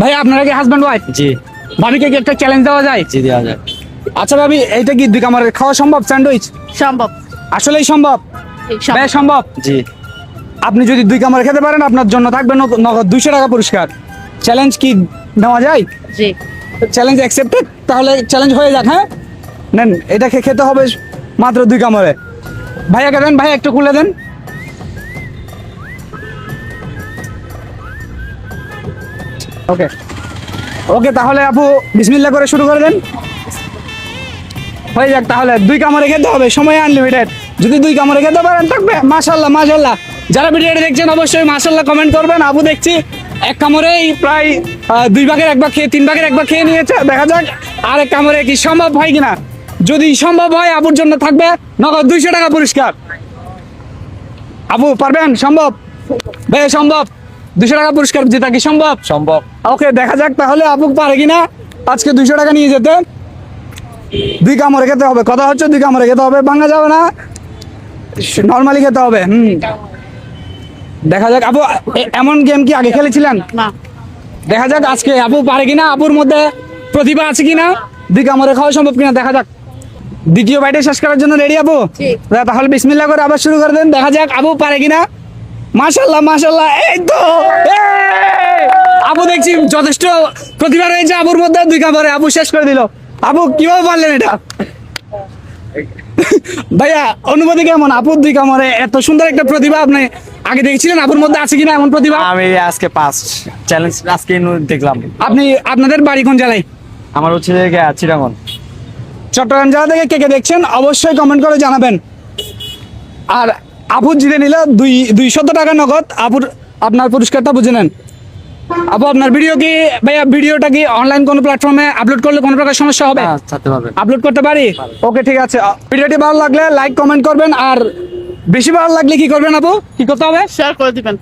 ভাই আপনারা কি হাজবেন্ড ওয়াইফ? জি ভাবিকে কি একটা চ্যালেঞ্জ দেওয়া যায়? জি দেওয়া যায়। আচ্ছা ভাবি, এইটা কি 2 কামড়ের খাওয়া সম্ভব স্যান্ডউইচ? সম্ভব। আসলেই সম্ভব? ভাই সম্ভব? জি আপনি যদি 2 কামড় খেতে পারেন আপনার জন্য থাকবে নগদ 200 টাকা পুরস্কার। চ্যালেঞ্জ কি নেওয়া যায়? জি চ্যালেঞ্জ অ্যাকসেপ্টেড। তাহলে চ্যালেঞ্জ হয়ে যাক। হ্যাঁ নেন, এটা খেতে হবে মাত্র 2 কামড়ে। ভাইয়াকে দেন, ভাই একটু খুলে দেন। ওকে ওকে, তাহলে আপু বিসমিল্লাহ করে শুরু করে দেন। হয়ে যাক, তাহলে 2 কামড়ে খেতে হবে, সময় আনলিমিটেড। যদি 2 কামড়ে খেতে পারেন থাকবে মাশাআল্লাহ মাশাআল্লাহ। যারা ভিডিওটা দেখছেন অবশ্যই মাশাআল্লাহ কমেন্ট করবেন। আপু দেখছি 1 কামড়েই প্রায় 2 ভাগের 1 ভাগ খেয়ে 3 ভাগের 1 ভাগ খেয়ে নিয়েছে। দেখা যাক আর 1 কামড়ে কি সম্ভব হয় কিনা। যদি সম্ভব হয় আপুর জন্য থাকবে নগদ 200 টাকা পুরস্কার। আপু পারবেন? সম্ভব? ভাই সম্ভব। 200 টাকা পুরস্কার জেতা কি সম্ভব? সম্ভব। ওকে, দেখা যাক তাহলে আপু পারে কিনা আজকে 200 টাকা নিয়ে যেতে। 2 কামড়ে খেতে হবে, কথা হচ্ছে 2 কামড়ে খেতে হবে, ভাঙা যাবে না, নরমালি খেতে হবে। দেখা যাক আপু, এমন গেম কি আগে খেলেছিলেন? না। দেখা যাক আজকে আপু পারে কিনা, আপুর মধ্যে প্রতিভা আছে কিনা, 2 কামড়ে খাওয়া সম্ভব কিনা দেখা যাক। দ্বিতীয় বাইটে শেষ করার জন্য রেডি আপু? জি। তাহলে বিসমিল্লাহ করে আবার শুরু করে দেন। দেখা যাক আপু পারে কিনা। মাশাআল্লাহ মাশাআল্লাহ, এই তো আপু দেখছি যথেষ্ট প্রতিভা রয়েছে আপুর মধ্যে। 2 কামড়ে আপু শেষ করে দিল। আপু কিভাবে পারলেন এটা? ভাইয়া অনুভূতি কেমন? আপুর 2 কামড়ে এত সুন্দর একটা প্রতিভা আপনি আগে দেখেছিলেন? আপুর মধ্যে আছে কিনা এমন প্রতিভা? আমি আজকে ফার্স্ট চ্যালেঞ্জ আজকে দেখলাম। আপনাদের বাড়ি কোন জেলায়? আমার হচ্ছে চিটাগং। চট্টগ্রাম জেলা থেকে কে কে দেখছেন অবশ্যই কমেন্ট করে জানাবেন। আর আপু জিতে নিল 200 টাকা নগদ। আপনার পুরস্কারটা বুঝে নেন। আপু আপনার ভিডিওটা কি অনলাইন কোনো প্ল্যাটফর্মে আপলোড করলে কোনো প্রকার সমস্যা হবে? ছাড়তে পারবেন। আপলোড করতে পারি? ওকে ঠিক আছে। ভিডিওটি ভালো লাগলে লাইক কমেন্ট করবেন, আর বেশি ভালো লাগলে কি করবেন আপু? কি করতে হবে? শেয়ার করে দিবেন।